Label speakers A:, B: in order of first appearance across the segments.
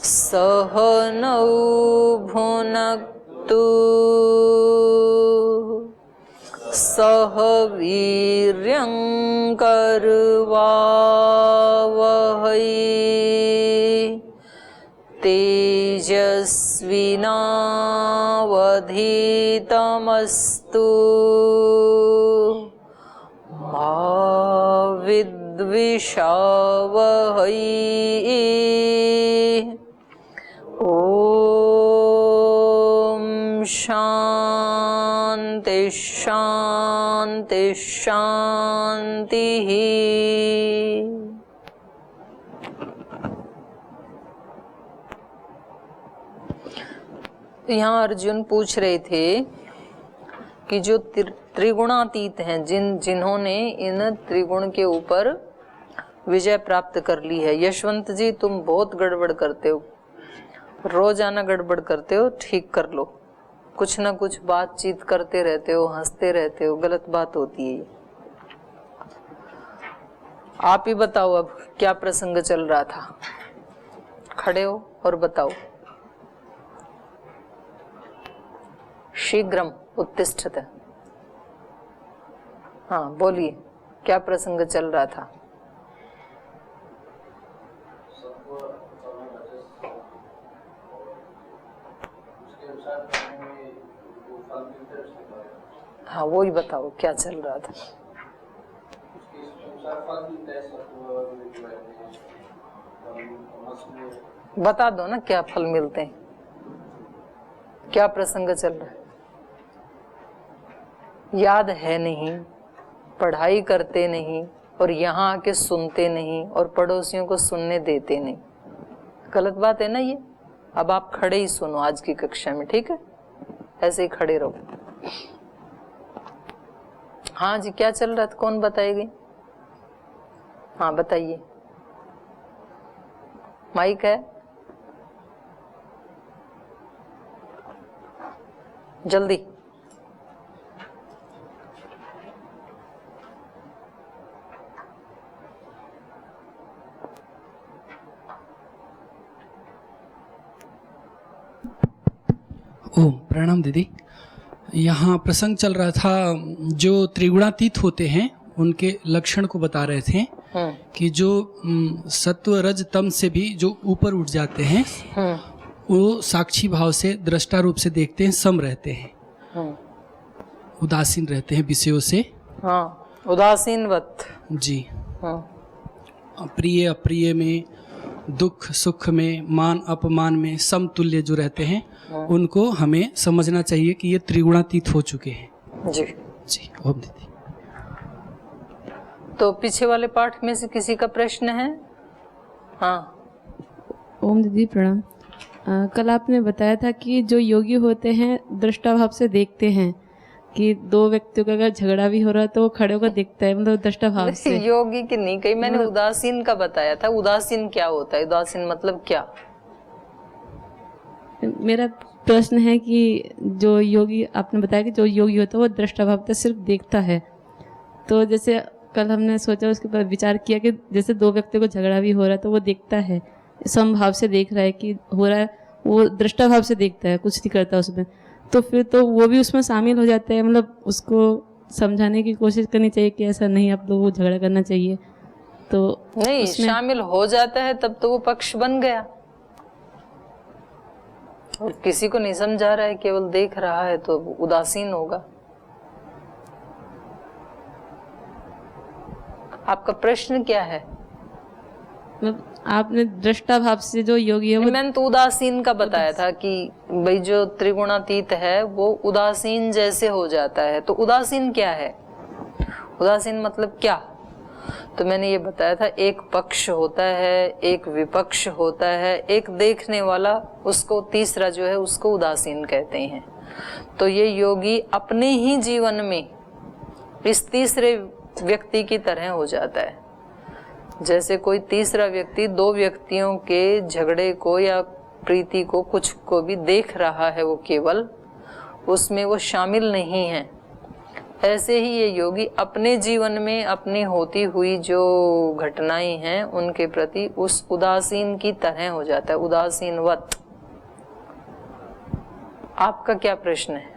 A: सह नौ भुनक्तु सह वीर्यं करवावहै तेजस्विनावधीतमस्तु मा विद्विषावहै। ओम शांति शांति शांति। यहाँ अर्जुन पूछ रहे थे कि जो त्रिगुणातीत हैं, जिन्होंने इन त्रिगुण के ऊपर विजय प्राप्त कर ली है। यशवंत जी, तुम बहुत गड़बड़ करते हो, रोजाना गड़बड़ करते हो, ठीक कर लो। कुछ ना कुछ बातचीत करते रहते हो, हंसते रहते हो, गलत बात होती है। आप ही बताओ अब क्या प्रसंग चल रहा था। खड़े हो और बताओ। शीघ्रम उत्तिष्ठत। हाँ बोलिए, क्या प्रसंग चल रहा था। हाँ वो ही बताओ क्या चल रहा था। बता दो ना क्या फल मिलते हैं, क्या प्रसंग चल रहा है। याद है नहीं, पढ़ाई करते नहीं, और यहाँ आके सुनते नहीं, और पड़ोसियों को सुनने देते नहीं। गलत बात है ना ये। अब आप खड़े ही सुनो आज की कक्षा में, ठीक है? ऐसे ही खड़े रहो। हाँ जी, क्या चल रहा था, कौन बताएगी? हाँ बताइए, माइक है, जल्दी।
B: ओम प्रणाम दीदी। यहाँ प्रसंग चल रहा था, जो त्रिगुणातीत होते हैं उनके लक्षण को बता रहे थे कि जो सत्व रज तम से भी जो ऊपर उठ जाते हैं वो साक्षी भाव से दृष्टा रूप से देखते हैं, सम रहते हैं, उदासीन रहते हैं विषयों से।
A: हाँ, उदासीनवत
B: जी। प्रिय अप्रिय में, दुख सुख में, मान अपमान में समतुल्य जो रहते हैं उनको हमें समझना चाहिए कि ये त्रिगुणातीत हो चुके हैं।
A: जी
B: जी। ओम दीदी।
A: तो पीछे वाले पाठ में से किसी का प्रश्न है? हाँ।
C: ओम दीदी प्रणाम। कल आपने बताया था कि जो योगी होते हैं दृष्टा भाव से देखते हैं कि दो व्यक्तियों का अगर झगड़ा भी हो रहा है तो वो खड़े होकर देखता है, मतलब दृष्टा भाव से।
A: योगी की नहीं कही मैंने, उदासीन का बताया था। उदासीन क्या होता है? उदासीन मतलब क्या?
C: मेरा प्रश्न है कि जो योगी, आपने बताया कि जो योगी होता है वो दृष्टा भाव से सिर्फ देखता है। तो जैसे कल हमने सोचा, उसके ऊपर विचार किया कि जैसे दो व्यक्तियों को झगड़ा भी हो रहा है तो वो देखता है, समभाव से देख रहा है कि हो रहा है, वो दृष्टा भाव से देखता है, कुछ नहीं करता उसमें। तो फिर तो वो भी उसमें शामिल हो जाता है। मतलब उसको समझाने की कोशिश करनी चाहिए कि ऐसा नहीं, आप लोगों को झगड़ा करना चाहिए। तो
A: नहीं, शामिल हो जाता है तब तो वो पक्ष बन गया, और किसी को नहीं समझा रहा है, केवल देख रहा है तो उदासीन होगा। आपका प्रश्न क्या है?
C: आपने दृष्टा भाव से जो योगी है,
A: मैंने तो उदासीन का बताया था कि भाई जो त्रिगुणातीत है वो उदासीन जैसे हो जाता है। तो उदासीन क्या है? उदासीन मतलब क्या? तो मैंने ये बताया था, एक पक्ष होता है, एक विपक्ष होता है, एक देखने वाला, उसको तीसरा जो है उसको उदासीन कहते हैं। तो ये योगी अपने ही जीवन में इस तीसरे व्यक्ति की तरह हो जाता है। जैसे कोई तीसरा व्यक्ति दो व्यक्तियों के झगड़े को या प्रीति को, कुछ को भी देख रहा है, वो केवल उसमें वो शामिल नहीं है, ऐसे ही ये योगी अपने जीवन में अपनी होती हुई जो घटनाएं हैं उनके प्रति उस उदासीन की तरह हो जाता है, उदासीनवत। आपका क्या प्रश्न है?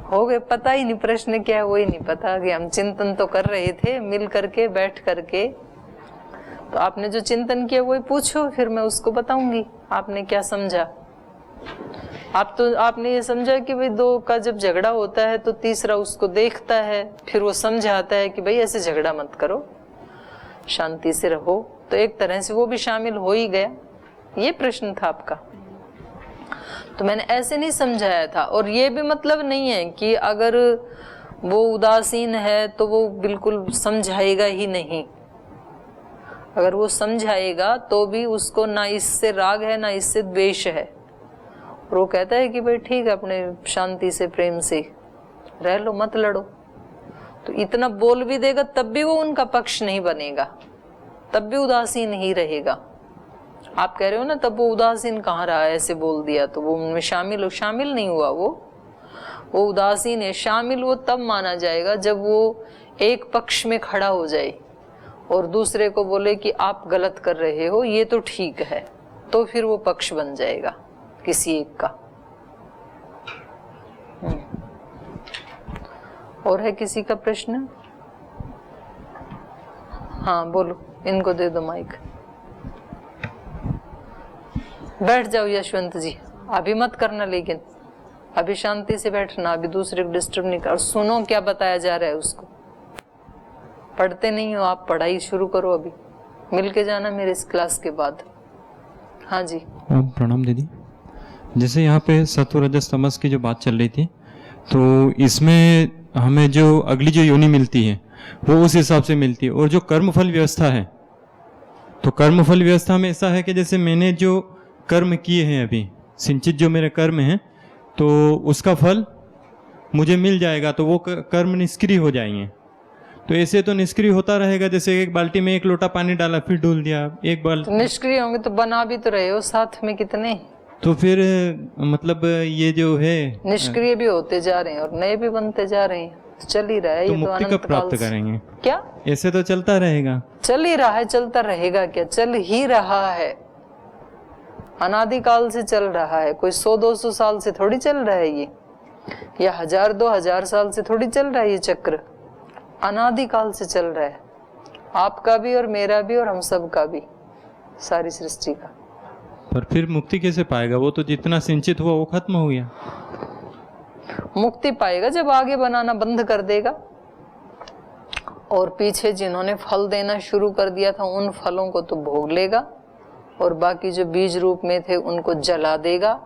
A: हो गए, पता ही नहीं प्रश्न क्या है, वही नहीं पता कि हम चिंतन तो कर रहे थे मिल करके बैठ करके। तो आपने जो चिंतन किया वही पूछो, फिर मैं उसको बताऊंगी आपने क्या समझा। आपने ये समझा कि भाई दो का जब झगड़ा होता है तो तीसरा उसको देखता है, फिर वो समझाता है कि भाई ऐसे झगड़ा मत करो, शांति से रहो, तो एक तरह से वो भी शामिल हो ही गया। ये प्रश्न था आपका। तो मैंने ऐसे नहीं समझाया था। और ये भी मतलब नहीं है कि अगर वो उदासीन है तो वो बिल्कुल समझाएगा ही नहीं। अगर वो समझाएगा तो भी उसको ना इससे राग है ना इससे द्वेष है, और वो कहता है कि भाई ठीक है, अपने शांति से प्रेम से रह लो, मत लड़ो, तो इतना बोल भी देगा तब भी वो उनका पक्ष नहीं बनेगा, तब भी उदासीन ही रहेगा। आप कह रहे हो ना तब वो उदासीन कहाँ रहा, ऐसे बोल दिया तो वो उनमें शामिल नहीं हुआ, वो उदासीन है। शामिल वो तब माना जाएगा जब वो एक पक्ष में खड़ा हो जाए और दूसरे को बोले कि आप गलत कर रहे हो, ये तो ठीक है, तो फिर वो पक्ष बन जाएगा किसी एक का। और है किसी का प्रश्न? हाँ बोलो, इनको दे दो माइक। बैठ जाओ यशवंत जी, अभी मत करना, लेकिन अभी शांति से बैठना, अभी दूसरे को डिस्टर्ब नहीं कर। और सुनो क्या बताया जा रहा है उसको। पढ़ते नहीं हो आप, पढ़ाई शुरू करो, अभी मिल के जाना मेरे इस क्लास के बाद। हाँ जी।
D: प्रणाम दीदी। जैसे यहाँ पे सत्व रजस तमस की जो बात चल रही थी, तो इसमें हमें जो अगली जो योनि मिलती है वो उस हिसाब से मिलती है। और जो कर्मफल व्यवस्था है, तो कर्मफल व्यवस्था में ऐसा है कि जैसे मैंने जो कर्म किए हैं, अभी सिंचित जो मेरे कर्म हैं, तो उसका फल मुझे मिल जाएगा, तो वो कर्म निष्क्रिय हो जाएंगे। तो ऐसे तो निष्क्रिय होता रहेगा, जैसे एक बाल्टी में 1 लोटा पानी डाला फिर डोल दिया, एक बाल्टी।
A: तो निष्क्रिय होंगे तो बना भी तो रहे हो साथ में कितने,
D: तो फिर मतलब ये जो है
A: निष्क्रिय भी होते जा रहे हैं और नए भी बनते जा रहे हैं, तो चल ही रहा है।
D: तो
A: ये
D: मुक्ति
A: तो
D: कब प्राप्त करेंगे?
A: क्या
D: ऐसे तो चलता रहेगा?
A: चल ही रहा है, चलता रहेगा क्या, चल ही रहा है, अनादिकाल से चल रहा है। कोई 100-200 साल से थोड़ी चल रहा है ये, या 1000-2000 साल से थोड़ी चल रहा है ये चक्र, अनादिकाल से चल रहा है। आपका भी और मेरा भी और हम सब का भी, सारी सृष्टि का।
D: पर फिर मुक्ति कैसे पाएगा? वो तो जितना सिंचित हुआ वो खत्म हो गया।
A: मुक्ति पाएगा जब आगे बनाना बंद कर देगा, और पीछे जिन्होंने फल देना शुरू कर दिया था उन फलों को तो भोग लेगा, और बाकी जो बीज रूप में थे उनको जला देगा,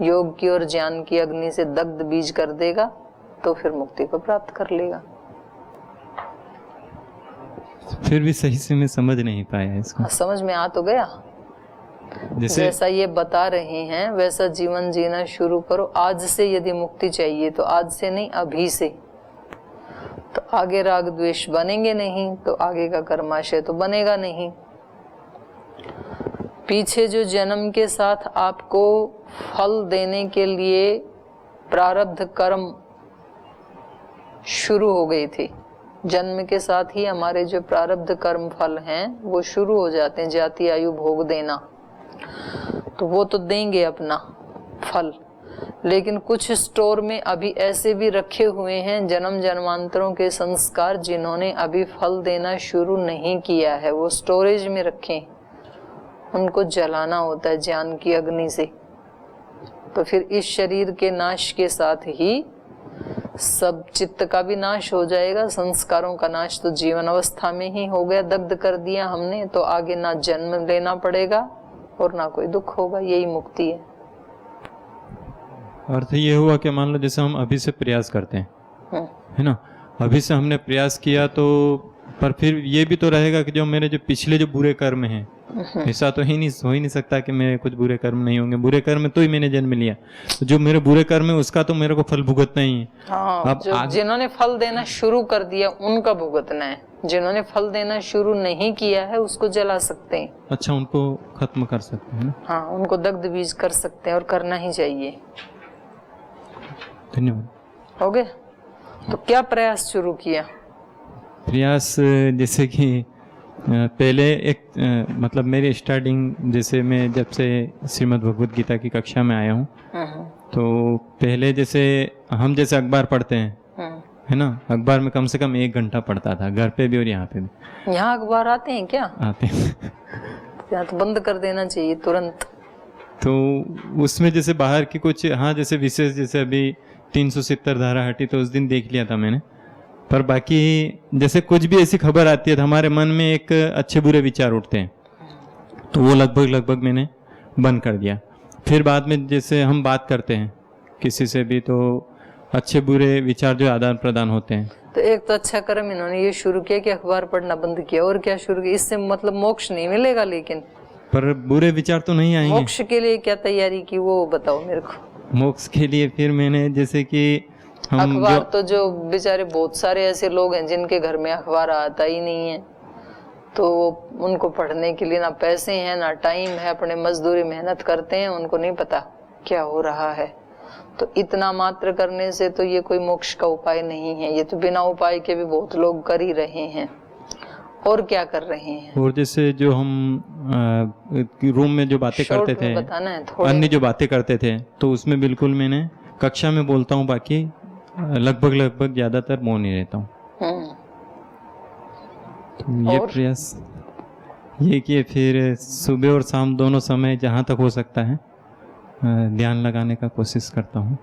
A: योग की और ज्ञान की अग्नि से दग्ध बीज कर देगा, तो फिर मुक्ति को प्राप्त कर लेगा।
D: फिर भी सही से मैं समझ नहीं पाया इसको।
A: समझ में आ तो गया? जैसा ये बता रहे हैं वैसा जीवन जीना शुरू करो। आज से यदि मुक्ति चाहिए तो आज से नहीं, अभी से। तो आगे राग द्वेष बनेंगे नहीं, तो आगे का कर्माशय तो बनेगा नहीं। पीछे जो जन्म के साथ आपको फल देने के लिए प्रारब्ध कर्म शुरू हो गई थी, जन्म के साथ ही हमारे जो प्रारब्ध कर्म फल हैं वो शुरू हो जाते हैं, जाति आयु भोग देना, तो वो तो देंगे अपना फल। लेकिन कुछ स्टोर में अभी ऐसे भी रखे हुए हैं जन्म जन्मांतरों के संस्कार, जिन्होंने अभी फल देना शुरू नहीं किया है, वो स्टोरेज में रखे, उनको जलाना होता है ज्ञान की अग्नि से। तो फिर इस शरीर के नाश के साथ ही सब चित्त का भी नाश हो जाएगा, संस्कारों का नाश तो जीवन अवस्था में ही हो गया, दग्ध कर दिया हमने, तो आगे ना जन्म लेना पड़ेगा और ना कोई दुख होगा, यही मुक्ति है।
D: अर्थ ये हुआ कि मान लो जैसे हम अभी से प्रयास करते हैं, है ना, अभी से हमने प्रयास किया, तो पर फिर ये भी तो रहेगा कि जो मेरे जो पिछले जो बुरे कर्म हैं, ऐसा तो हो ही नहीं सकता कि मेरे कुछ बुरे कर्म नहीं होंगे। बुरे कर्म तो ही मैंने जन्म लिया, तो जो मेरे बुरे कर्म है उसका तो मेरे को फल भुगतना ही है।
A: हाँ, अब जिन्होंने फल देना शुरू कर दिया उनका भुगतना है, जिन्होंने फल देना शुरू नहीं किया है उसको जला सकते हैं।
D: अच्छा, उनको खत्म कर सकते हैं ना?
A: हाँ, उनको दग्ध बीज कर सकते हैं, और करना ही चाहिए।
D: धन्यवाद।
A: हो गए? तो क्या प्रयास शुरू किया?
D: प्रयास जैसे कि पहले एक मतलब मेरी स्टार्टिंग, जैसे मैं जब से श्रीमद् भगवद गीता की कक्षा में आया हूँ, तो पहले जैसे हम जैसे अखबार पढ़ते हैं, है ना, अखबार में कम से कम 1 घंटा पढ़ता था, घर पे भी और यहाँ पे भी।
A: यहाँ अखबार आते हैं क्या?
D: आते हैं।
A: यहाँ तो बंद कर देना चाहिए तुरंत।
D: तो उसमें जैसे बाहर की कुछ, हाँ, जैसे विशेष, जैसे अभी 370 धारा हटी तो उस दिन देख लिया था मैंने, पर बाकी जैसे कुछ भी ऐसी खबर आती है तो हमारे मन में एक अच्छे बुरे विचार उठते हैं, तो वो लगभग मैंने बंद कर दिया। फिर बाद में जैसे हम बात करते हैं किसी से भी, तो अच्छे बुरे विचार जो आदान प्रदान होते हैं।
A: तो एक तो अच्छा कर्म इन्होंने ये शुरू किया कि अखबार पढ़ना बंद किया, और क्या शुरू किया? इससे मतलब मोक्ष नहीं मिलेगा, लेकिन
D: पर बुरे विचार तो नहीं आएंगे।
A: मोक्ष के लिए क्या तैयारी की वो बताओ मेरे को।
D: मोक्ष के लिए फिर मैंने जैसे कि हम
A: अखबार तो जो बेचारे बहुत सारे ऐसे लोग हैं जिनके घर में अखबार आता ही नहीं है, तो उनको पढ़ने के लिए ना पैसे हैं ना टाइम है, अपने मजदूरी मेहनत करते हैं, उनको नहीं पता क्या हो रहा है। तो इतना मात्र करने से तो ये कोई मोक्ष का उपाय नहीं है, ये तो बिना उपाय के भी बहुत लोग कर ही रहे हैं। और क्या कर रहे हैं?
D: और जैसे जो हम रूम में जो बातें करते थे,
A: बताना है थोड़ा,
D: अन्य जो बातें करते थे, तो उसमें बिल्कुल मैंने कक्षा में बोलता हूँ, बाकी लगभग ज्यादातर मौन ही रहता हूँ। तो ये प्रयास ये किए, फिर सुबह और शाम दोनों समय जहाँ तक हो सकता है ध्यान लगाने का कोशिश करता हूँ।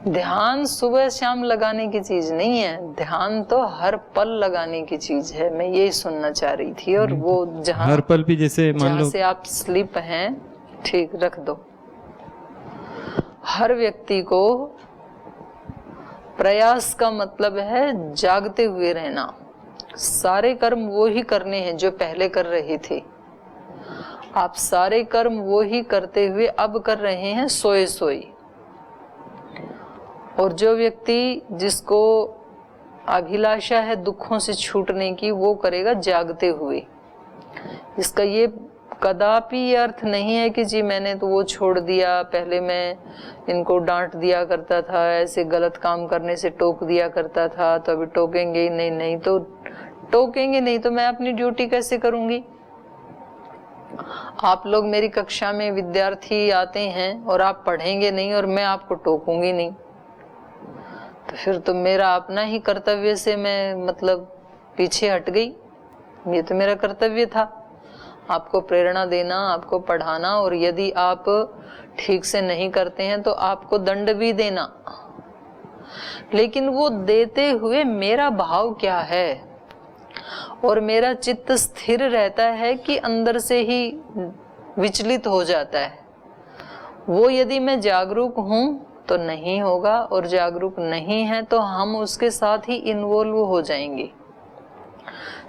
A: ध्यान सुबह शाम लगाने की चीज नहीं है, ध्यान तो हर पल लगाने की चीज है। मैं यही सुनना चाह रही थी। और वो जहाँ
D: हर पल भी, जैसे मान लो
A: से आप स्लीप हैं, ठीक रख दो। हर व्यक्ति को प्रयास का मतलब है जागते हुए रहना। सारे कर्म वो ही करने हैं जो पहले कर रहे थे। आप सारे कर्म वो ही करते हुए अब कर रहे हैं सोए सोए। और जो व्यक्ति जिसको अभिलाषा है दुखों से छूटने की, वो करेगा जागते हुए। इसका ये कदापि ये अर्थ नहीं है कि जी मैंने तो वो छोड़ दिया, पहले मैं इनको डांट दिया करता था, ऐसे गलत काम करने से टोक दिया करता था, तो अभी टोकेंगे ही नहीं। नहीं तो टोकेंगे नहीं तो मैं अपनी ड्यूटी कैसे करूंगी? आप लोग मेरी कक्षा में विद्यार्थी आते हैं और आप पढ़ेंगे नहीं और मैं आपको टोकूंगी नहीं, तो फिर तो मेरा अपना ही कर्तव्य से मैं मतलब पीछे हट गई। ये तो मेरा कर्तव्य था, आपको प्रेरणा देना, आपको पढ़ाना, और यदि आप ठीक से नहीं करते हैं तो आपको दंड भी देना। लेकिन वो देते हुए मेरा भाव क्या है, और मेरा चित्त स्थिर रहता है कि अंदर से ही विचलित हो जाता है। वो यदि मैं जागरूक हूं तो नहीं होगा, और जागरूक नहीं है तो हम उसके साथ ही इन्वॉल्व हो जाएंगे।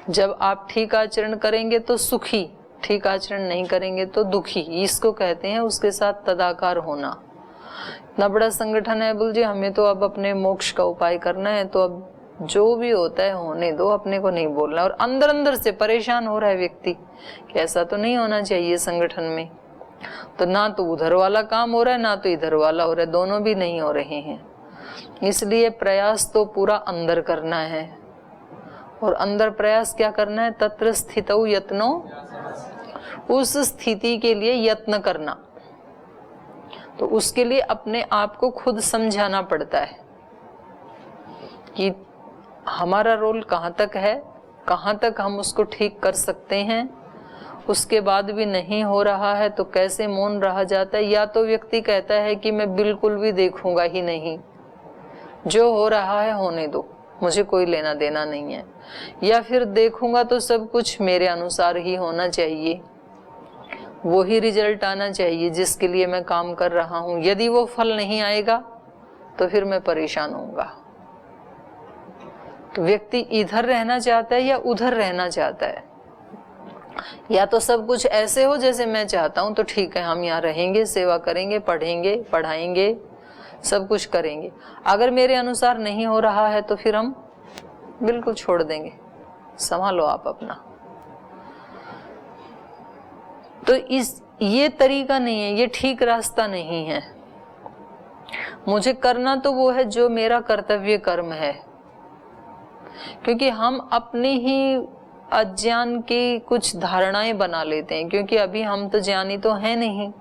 A: जब आप ठीक आचरण करेंगे तो सुखी, ठीक आचरण नहीं करेंगे तो दुखी। इसको कहते हैं उसके साथ तदाकार होना। इतना बड़ा संगठन है, बोल जी हमें तो अब अपने मोक्ष का उपाय करना है, तो अब जो भी होता है होने दो, अपने को नहीं बोलना। और अंदर अंदर से परेशान हो रहा है व्यक्ति कि ऐसा तो नहीं होना चाहिए संगठन में, तो ना तो उधर वाला काम हो रहा है ना तो इधर वाला हो रहा है, दोनों भी नहीं हो रहे हैं। इसलिए प्रयास तो पूरा अंदर करना है। और अंदर प्रयास क्या करना है? तत्र स्थितौ यत्नो, उस स्थिति के लिए यत्न करना। तो उसके लिए अपने आप को खुद समझाना पड़ता है कि हमारा रोल कहाँ तक है, कहाँ तक हम उसको ठीक कर सकते हैं। उसके बाद भी नहीं हो रहा है तो कैसे मौन रहा जाता है। या तो व्यक्ति कहता है कि मैं बिल्कुल भी देखूंगा ही नहीं, जो हो रहा है होने दो, मुझे कोई लेना देना नहीं है। या फिर देखूंगा तो सब कुछ मेरे अनुसार ही होना चाहिए, वो ही रिजल्ट आना चाहिए जिसके लिए मैं काम कर रहा हूं। यदि वो फल नहीं आएगा तो फिर मैं परेशान होऊंगा। तो व्यक्ति इधर रहना चाहता है या उधर रहना चाहता है? या तो सब कुछ ऐसे हो जैसे मैं चाहता हूं तो ठीक है, हम यहाँ रहेंगे, सेवा करेंगे, पढ़ेंगे, पढ़ाएंगे, सब कुछ करेंगे। अगर मेरे अनुसार नहीं हो रहा है तो फिर हम बिल्कुल छोड़ देंगे, संभालो आप अपना। तो ये तरीका नहीं है, ये ठीक रास्ता नहीं है। मुझे करना तो वो है जो मेरा कर्तव्य कर्म है, क्योंकि हम अपनी ही अज्ञान की कुछ धारणाएं बना लेते हैं, क्योंकि अभी हम तो ज्ञानी तो हैं नहीं,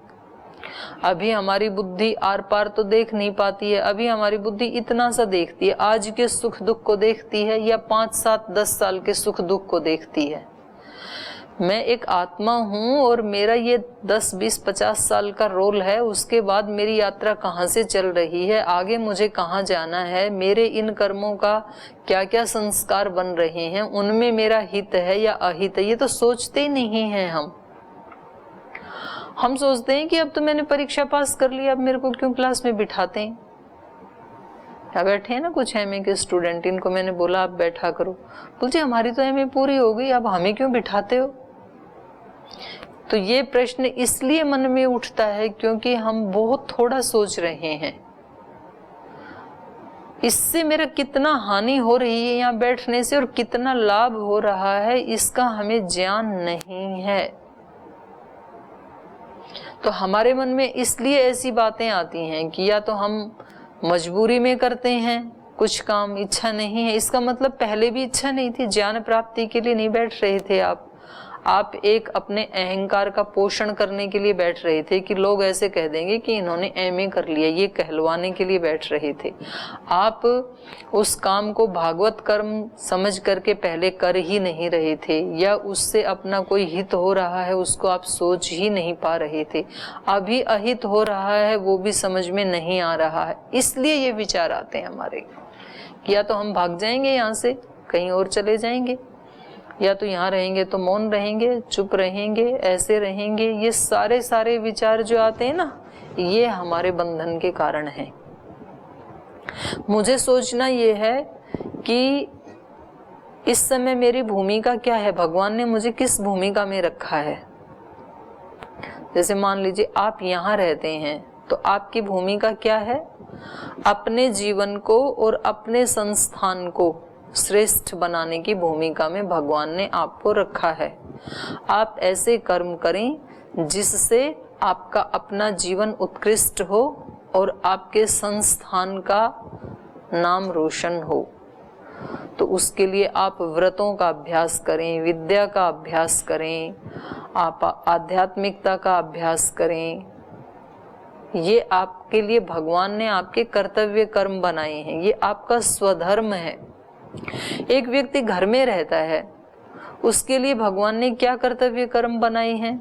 A: अभी हमारी बुद्धि आर पार तो देख नहीं पाती है, अभी हमारी बुद्धि इतना सा देखती है, आज के सुख दुख को देखती है या 5, 7, 10 साल के सुख दुख को देखती है। मैं एक आत्मा हूँ और मेरा ये 10, 20, 50 साल का रोल है, उसके बाद मेरी यात्रा कहाँ से चल रही है, आगे मुझे कहाँ जाना है, मेरे इन कर्मों का क्या क्या संस्कार बन रहे हैं, उनमें मेरा हित है या अहित है, ये तो सोचते ही नहीं हैं हम सोचते हैं कि अब तो मैंने परीक्षा पास कर लिया, अब मेरे को क्यों क्लास में बिठाते हैं। बैठे हैं ना कुछ एमए के स्टूडेंट, इनको मैंने बोला आप बैठा करो, बोलते हमारी तो एमए पूरी हो गई, अब हमें क्यों बिठाते हो। तो ये प्रश्न इसलिए मन में उठता है क्योंकि हम बहुत थोड़ा सोच रहे हैं, इससे मेरा कितना हानि हो रही है यहाँ बैठने से और कितना लाभ हो रहा है, इसका हमें ज्ञान नहीं है। तो हमारे मन में इसलिए ऐसी बातें आती हैं कि या तो हम मजबूरी में करते हैं कुछ काम, इच्छा नहीं है, इसका मतलब पहले भी इच्छा नहीं थी, ज्ञान प्राप्ति के लिए नहीं बैठ रहे थे आप एक अपने अहंकार का पोषण करने के लिए बैठ रहे थे कि लोग ऐसे कह देंगे कि इन्होंने एमए कर लिया, ये कहलवाने के लिए बैठ रहे थे। आप उस काम को भागवत कर्म समझ करके पहले कर ही नहीं रहे थे, या उससे अपना कोई हित हो रहा है उसको आप सोच ही नहीं पा रहे थे, अभी अहित हो रहा है वो भी समझ में नहीं आ रहा है, इसलिए ये विचार आते हैं हमारे कि या तो हम भाग जाएंगे यहाँ से, कहीं और चले जाएंगे, या तो यहाँ रहेंगे तो मौन रहेंगे, चुप रहेंगे, ऐसे रहेंगे। ये सारे विचार जो आते हैं ना, ये हमारे बंधन के कारण हैं। मुझे सोचना ये है कि इस समय मेरी भूमिका क्या है, भगवान ने मुझे किस भूमिका में रखा है। जैसे मान लीजिए आप यहाँ रहते हैं तो आपकी भूमिका क्या है, अपने जीवन को और अपने संस्थान को श्रेष्ठ बनाने की भूमिका में भगवान ने आपको रखा है। आप ऐसे कर्म करें जिससे आपका अपना जीवन उत्कृष्ट हो और आपके संस्थान का नाम रोशन हो। तो उसके लिए आप व्रतों का अभ्यास करें, विद्या का अभ्यास करें, आप आध्यात्मिकता का अभ्यास करें। ये आपके लिए भगवान ने आपके कर्तव्य कर्म बनाए हैं, ये आपका स्वधर्म है। एक व्यक्ति घर में रहता है, उसके लिए भगवान ने क्या कर्तव्य कर्म बनाए हैं,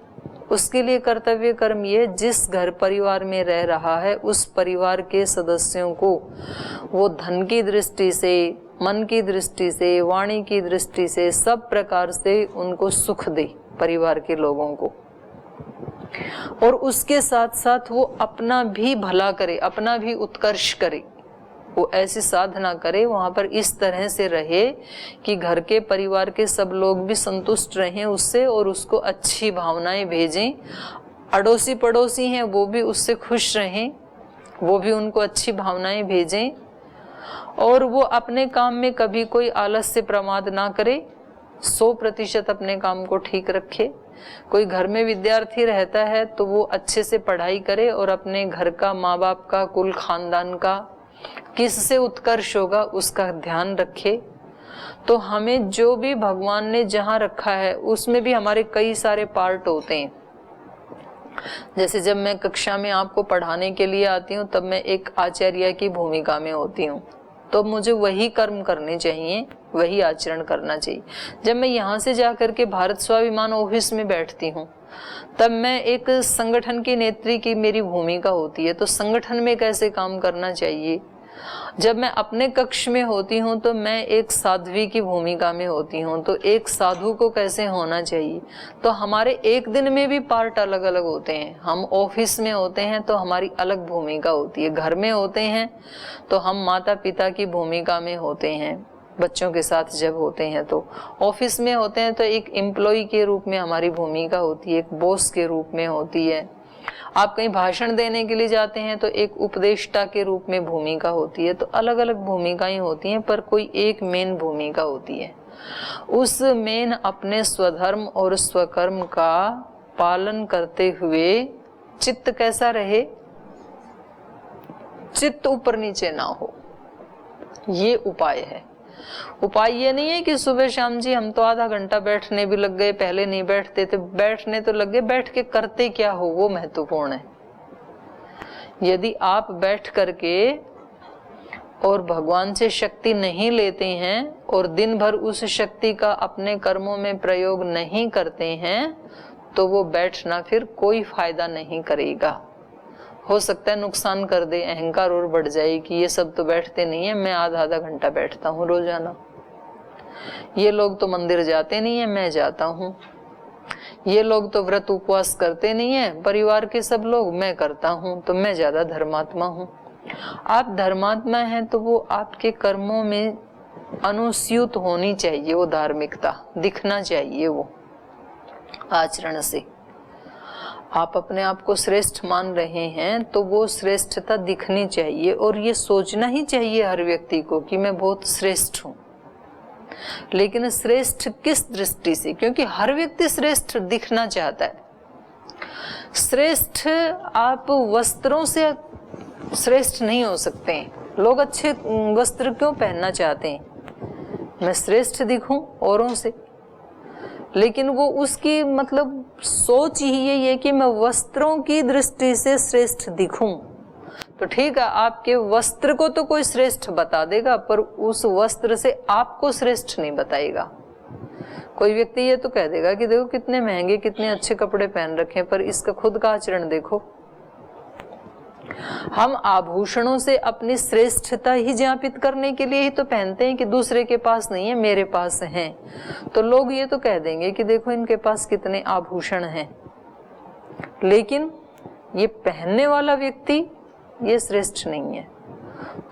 A: उसके लिए कर्तव्य कर्म ये, जिस घर परिवार में रह रहा है उस परिवार के सदस्यों को वो धन की दृष्टि से, मन की दृष्टि से, वाणी की दृष्टि से, सब प्रकार से उनको सुख दे, परिवार के लोगों को, और उसके साथ साथ वो अपना भी भला करे, अपना भी उत्कर्ष करे। वो ऐसी साधना करे, वहां पर इस तरह से रहे कि घर के परिवार के सब लोग भी संतुष्ट रहें उससे और उसको अच्छी भावनाएं भेजें, अड़ोसी पड़ोसी हैं वो भी उससे खुश रहें, वो भी उनको अच्छी भावनाएं भेजें, और वो अपने काम में कभी कोई आलस्य प्रमाद ना करे, 100% अपने काम को ठीक रखे। कोई घर में विद्यार्थी रहता है तो वो अच्छे से पढ़ाई करे और अपने घर का, माँ बाप का, कुल खानदान का किससे उत्कर्ष होगा उसका ध्यान रखे। तो हमें जो भी भगवान ने जहाँ रखा है उसमें भी हमारे कई सारे पार्ट होते हैं। जैसे जब मैं कक्षा में आपको पढ़ाने के लिए आती हूँ तब मैं एक आचार्य की भूमिका में होती हूँ, तो मुझे वही कर्म करने चाहिए, वही आचरण करना चाहिए। जब मैं यहाँ से जा करके भारत स्वाभिमान ऑफिस में बैठती हूँ तब मैं एक संगठन की नेत्री की मेरी भूमिका होती है, तो संगठन में कैसे काम करना चाहिए। जब मैं अपने कक्ष में होती हूँ तो मैं एक साध्वी की भूमिका में होती हूँ, तो एक साधु को कैसे होना चाहिए। तो हमारे एक दिन में भी पार्ट अलग अलग होते हैं। हम ऑफिस में होते हैं तो हमारी अलग भूमिका होती है, घर में होते हैं तो हम माता पिता की भूमिका में होते हैं, बच्चों के साथ जब होते हैं, तो ऑफिस में होते हैं तो एक एम्प्लॉय के रूप में हमारी भूमिका होती है, एक बॉस के रूप में होती है। आप कहीं भाषण देने के लिए जाते हैं तो एक उपदेष्टा के रूप में भूमिका होती है। तो अलग अलग भूमिकाएं होती हैं पर कोई एक मेन भूमिका होती है। उस मेन अपने स्वधर्म और स्वकर्म का पालन करते हुए चित्त कैसा रहे, चित्त ऊपर नीचे ना हो, ये उपाय है। उपाय ये नहीं है कि सुबह शाम जी हम तो आधा घंटा बैठने भी लग गए, पहले नहीं बैठते थे, बैठने तो लग गए, बैठ के करते क्या हो वो महत्वपूर्ण है। यदि आप बैठ करके और भगवान से शक्ति नहीं लेते हैं और दिन भर उस शक्ति का अपने कर्मों में प्रयोग नहीं करते हैं, तो वो बैठना फिर कोई फायदा नहीं करेगा। हो सकता है नुकसान कर दे, अहंकार और बढ़ जाए कि ये सब तो बैठते नहीं है, मैं आधा आधा घंटा बैठता हूँ रोजाना। ये लोग तो मंदिर जाते नहीं है, मैं जाता हूँ। ये लोग तो व्रत उपवास करते नहीं है, परिवार के सब लोग, मैं करता हूँ, तो मैं ज्यादा धर्मात्मा हूँ। आप धर्मात्मा हैं तो वो आपके कर्मों में अनुस्यूत होनी चाहिए, वो धार्मिकता दिखना चाहिए, वो आचरण से। आप अपने आप को श्रेष्ठ मान रहे हैं तो वो श्रेष्ठता दिखनी चाहिए, और ये सोचना ही चाहिए हर व्यक्ति को कि मैं बहुत श्रेष्ठ हूं। लेकिन श्रेष्ठ किस दृष्टि से? क्योंकि हर व्यक्ति श्रेष्ठ दिखना चाहता है। श्रेष्ठ आप वस्त्रों से श्रेष्ठ नहीं हो सकते हैं। लोग अच्छे वस्त्र क्यों पहनना चाहते हैं? मैं श्रेष्ठ दिखूं औरों से, लेकिन वो उसकी मतलब सोच ही यही है कि मैं वस्त्रों की दृष्टि से श्रेष्ठ दिखूं। तो ठीक है, आपके वस्त्र को तो कोई श्रेष्ठ बता देगा, पर उस वस्त्र से आपको श्रेष्ठ नहीं बताएगा। कोई व्यक्ति ये तो कह देगा कि देखो कितने महंगे, कितने अच्छे कपड़े पहन रखे हैं, पर इसका खुद का आचरण देखो। हम आभूषणों से अपनी श्रेष्ठता ही ज्ञापित करने के लिए ही तो पहनते हैं कि दूसरे के पास नहीं है, मेरे पास है। तो लोग ये तो कह देंगे कि देखो इनके पास कितने आभूषण हैं, लेकिन ये पहनने वाला व्यक्ति ये श्रेष्ठ नहीं है।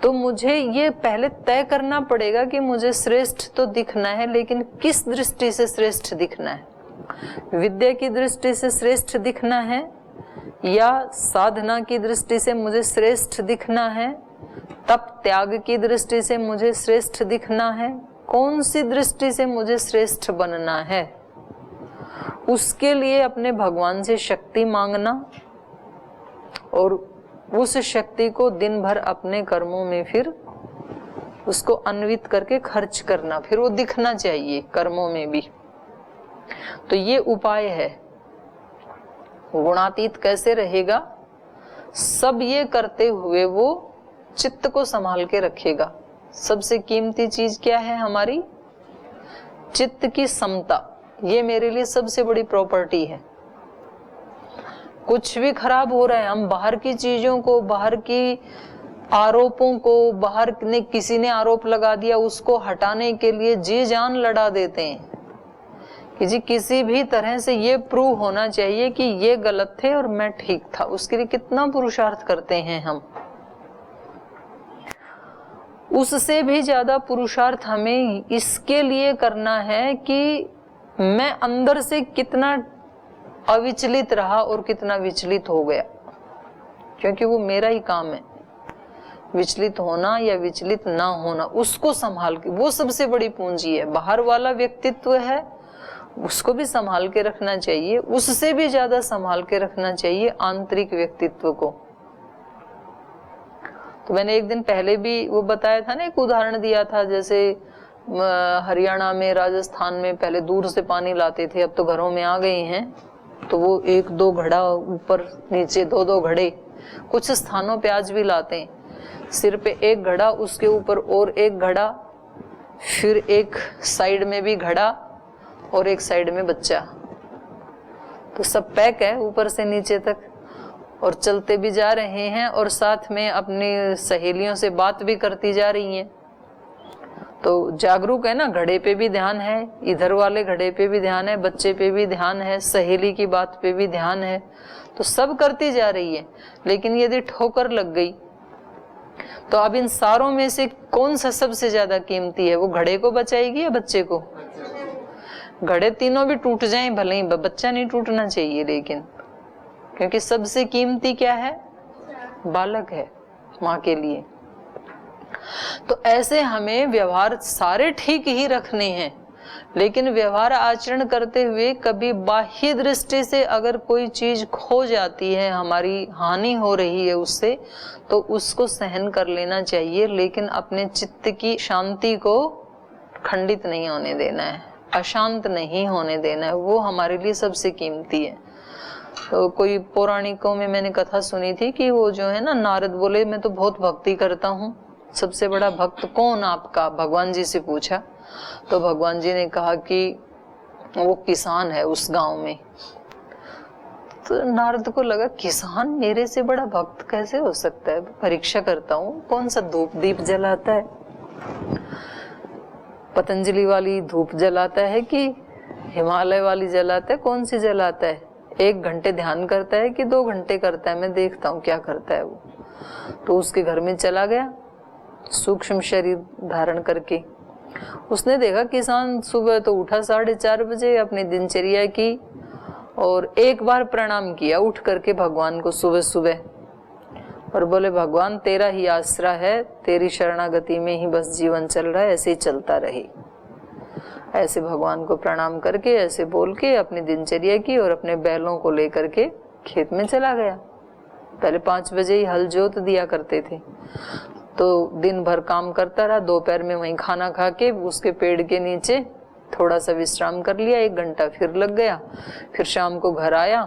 A: तो मुझे ये पहले तय करना पड़ेगा कि मुझे श्रेष्ठ तो दिखना है, लेकिन किस दृष्टि से श्रेष्ठ दिखना है? विद्या की दृष्टि से श्रेष्ठ दिखना है, या साधना की दृष्टि से मुझे श्रेष्ठ दिखना है, तप त्याग की दृष्टि से मुझे श्रेष्ठ दिखना है? कौन सी दृष्टि से मुझे श्रेष्ठ बनना है? उसके लिए अपने भगवान से शक्ति मांगना और उस शक्ति को दिन भर अपने कर्मों में फिर उसको अन्वित करके खर्च करना, फिर वो दिखना चाहिए कर्मों में भी। तो ये उपाय है। गुणातीत कैसे रहेगा? सब ये करते हुए वो चित्त को संभाल के रखेगा। सबसे कीमती चीज क्या है हमारी? चित्त की समता। ये मेरे लिए सबसे बड़ी प्रॉपर्टी है। कुछ भी खराब हो रहा है, हम बाहर की चीजों को, बाहर की आरोपों को, बाहर ने किसी ने आरोप लगा दिया, उसको हटाने के लिए जी जान लड़ा देते हैं कि जी किसी भी तरह से ये प्रूव होना चाहिए कि ये गलत थे और मैं ठीक था। उसके लिए कितना पुरुषार्थ करते हैं हम। उससे भी ज्यादा पुरुषार्थ हमें इसके लिए करना है कि मैं अंदर से कितना अविचलित रहा और कितना विचलित हो गया, क्योंकि वो मेरा ही काम है। विचलित होना या विचलित ना होना, उसको संभाल के, वो सबसे बड़ी पूंजी है। बाहर वाला व्यक्तित्व है, उसको भी संभाल के रखना चाहिए, उससे भी ज्यादा संभाल के रखना चाहिए आंतरिक व्यक्तित्व को। तो मैंने एक दिन पहले भी वो बताया था ना, एक उदाहरण दिया था, जैसे हरियाणा में, राजस्थान में पहले दूर से पानी लाते थे, अब तो घरों में आ गए हैं। तो वो एक दो घड़ा ऊपर नीचे, दो दो घड़े, कुछ स्थानों पे आज भी लाते हैं। सिर पे एक घड़ा, उसके ऊपर और एक घड़ा, फिर एक साइड में भी घड़ा और एक साइड में बच्चा। तो सब पैक है ऊपर से नीचे तक, और चलते भी जा रहे हैं और साथ में अपनी सहेलियों से बात भी करती जा रही हैं। तो जागरूक है ना, घड़े पे भी ध्यान है, इधर वाले घड़े पे भी ध्यान है, बच्चे पे भी ध्यान है, सहेली की बात पे भी ध्यान है। तो सब करती जा रही है, लेकिन यदि ठोकर लग गई तो अब इन सारों में से कौन सा सबसे ज्यादा कीमती है? वो घड़े को बचाएगी या बच्चे को? घड़े तीनों भी टूट जाएं भले ही, बच्चा नहीं टूटना चाहिए। लेकिन क्योंकि सबसे कीमती क्या है? बालक है माँ के लिए। तो ऐसे हमें व्यवहार सारे ठीक ही रखने हैं, लेकिन व्यवहार आचरण करते हुए कभी बाह्य दृष्टि से अगर कोई चीज खो जाती है, हमारी हानि हो रही है उससे, तो उसको सहन कर लेना चाहिए, लेकिन अपने चित्त की शांति को खंडित नहीं होने देना है, अशांत नहीं होने देना है। वो हमारे लिए सबसे कीमती है। तो कोई पौराणिकों में मैंने कथा सुनी थी कि वो जो है ना, नारद बोले मैं तो बहुत भक्ति करता हूँ, सबसे बड़ा भक्त कौन आपका, भगवान जी से पूछा। तो भगवान जी ने कहा कि वो किसान है उस गांव में। तो नारद को लगा किसान मेरे से बड़ा भक्त कैसे हो सकता है, परीक्षा करता हूँ कौन सा धूप दीप जलाता है, पतंजलि वाली धूप जलाता है कि हिमालय वाली जलाता है, कौन सी जलाता है, 1 घंटे ध्यान करता है कि 2 घंटे करता है, मैं देखता हूँ क्या करता है वो। तो उसके घर में चला गया सूक्ष्म शरीर धारण करके। उसने देखा किसान सुबह तो उठा 4:30 बजे, अपनी दिनचर्या की और एक बार प्रणाम किया उठ करके भगवान को सुबह सुबह, और बोले भगवान तेरा ही आसरा है, तेरी शरणागति में ही बस जीवन चल रहा है, ऐसे ही चलता रहे। ऐसे भगवान को प्रणाम करके ऐसे बोल के अपनी दिनचर्या की और अपने बैलों को लेकर के खेत में चला गया। पहले 5 बजे ही हल जोत दिया करते थे, तो दिन भर काम करता रहा। दोपहर में वहीं खाना खा के उसके पेड़ के नीचे थोड़ा सा विश्राम कर लिया, 1 घंटा फिर लग गया। फिर शाम को घर आया,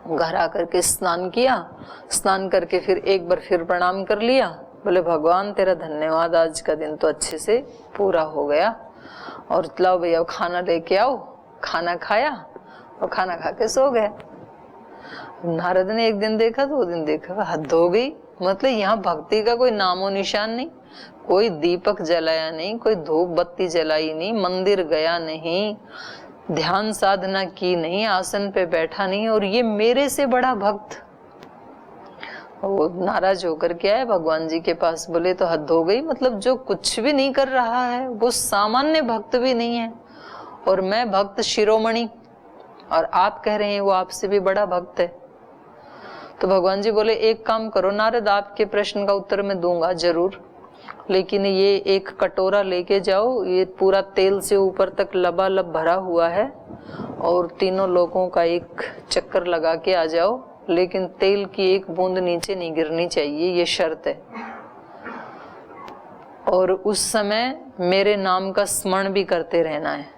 A: घर आकर के स्नान किया, स्नान करके फिर एक बार फिर प्रणाम कर लिया। बोले भगवान तेरा धन्यवाद, आज का दिन तो अच्छे से पूरा हो गया, और लाओ भैया खाना लेके आओ। खाना खाया और खाना खा के सो गए। नारद ने 1 दिन देखा, 2 दिन देखा, हद हो गई। मतलब यहाँ भक्ति का कोई नामो निशान नहीं, कोई दीपक जलाया नहीं, कोई धूप बत्ती जलाई नहीं, मंदिर गया नहीं, ध्यान साधना की नहीं, आसन पे बैठा नहीं, और ये मेरे से बड़ा भक्त। वो नाराज होकर के आए भगवान जी के पास। बोले तो हद हो गई, मतलब जो कुछ भी नहीं कर रहा है वो सामान्य भक्त भी नहीं है, और मैं भक्त शिरोमणि, और आप कह रहे हैं वो आपसे भी बड़ा भक्त है। तो भगवान जी बोले एक काम करो नारद, आपके प्रश्न का उत्तर मैं दूंगा जरूर, लेकिन ये एक कटोरा लेके जाओ, ये पूरा तेल से ऊपर तक लबालब भरा हुआ है, और तीनों लोगों का एक चक्कर लगा के आ जाओ, लेकिन तेल की एक बूंद नीचे नहीं गिरनी चाहिए, ये शर्त है। और उस समय मेरे नाम का स्मरण भी करते रहना है।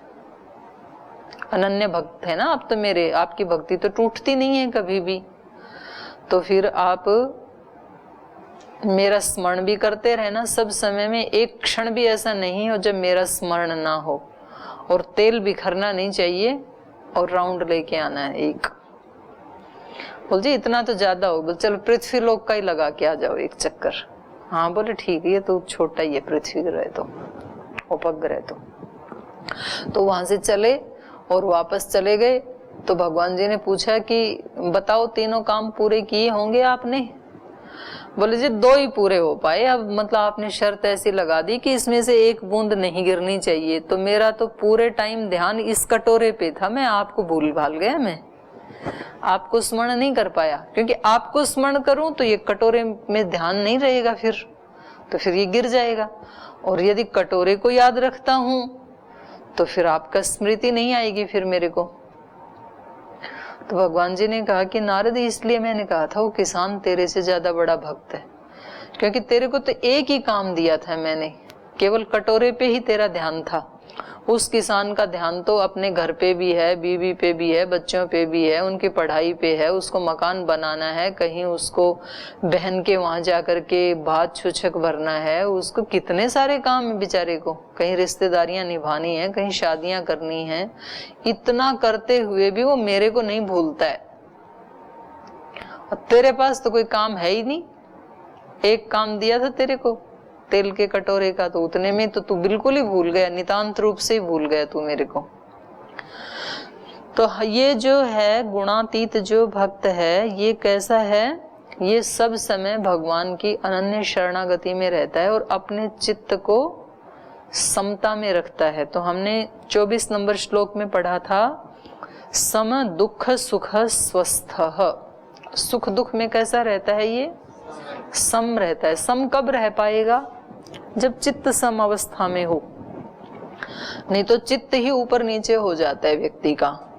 A: अनन्य भक्त है ना आप तो मेरे, आपकी भक्ति तो टूटती नहीं है कभी भी, तो फिर आप मेरा स्मरण भी करते रहना सब समय में। एक क्षण भी ऐसा नहीं हो जब मेरा स्मरण ना हो, और तेल बिखरना नहीं चाहिए, और राउंड लेके आना है एक। बोल जी इतना तो ज्यादा हो, बोल चलो पृथ्वी लोक का ही लगा के आ जाओ एक चक्कर। हाँ बोले ठीक है, तो छोटा ही है पृथ्वी ग्रह तो, उपग्रह तो वहां से चले और वापस चले गए। तो भगवान जी ने पूछा कि बताओ तीनों काम पूरे किए होंगे आपने? बोले जी 2 ही पूरे हो पाए। अब मतलब आपने शर्त ऐसी लगा दी कि इसमें से एक बूंद नहीं गिरनी चाहिए, तो मेरा तो पूरे टाइम ध्यान इस कटोरे पे था, मैं आपको भूल भाल गया, मैं आपको स्मरण नहीं कर पाया, क्योंकि आपको स्मरण करूं तो ये कटोरे में ध्यान नहीं रहेगा, फिर तो फिर ये गिर जाएगा, और यदि कटोरे को याद रखता हूं तो फिर आपका स्मृति नहीं आएगी फिर मेरे को। तो भगवान जी ने कहा कि नारद इसलिए मैंने कहा था वो किसान तेरे से ज्यादा बड़ा भक्त है, क्योंकि तेरे को तो एक ही काम दिया था मैंने, केवल कटोरे पे ही तेरा ध्यान था। उस किसान का ध्यान तो अपने घर पे भी है, बीवी पे भी है, बच्चों पे भी है, उनकी पढ़ाई पे है, उसको मकान बनाना है, कहीं उसको बहन के वहां जाकर के भात छुछक भरना है, उसको कितने सारे काम है बेचारे को, कहीं रिश्तेदारियां निभानी है, कहीं शादियां करनी है। इतना करते हुए भी वो मेरे को नहीं भूलता है, और तेरे पास तो कोई काम है ही नहीं। एक काम दिया था तेरे को तेल के कटोरे का, तो उतने में तो तू बिल्कुल ही भूल गया, नितांत रूप से ही भूल गया तू मेरे को। तो ये जो है गुणातीत जो भक्त है, ये कैसा है, ये सब समय भगवान की अनन्य शरणागति में रहता है और अपने चित्त को समता में रखता है। तो हमने 24 नंबर श्लोक में पढ़ा था, सम दुख सुख स्वस्थः। सुख दुख में कैसा रहता है, ये सम रहता है। सम कब रह पाएगा, जब चित्त सम अवस्था में हो। नहीं तो चित्त ही ऊपर नीचे हो जाता है व्यक्ति का।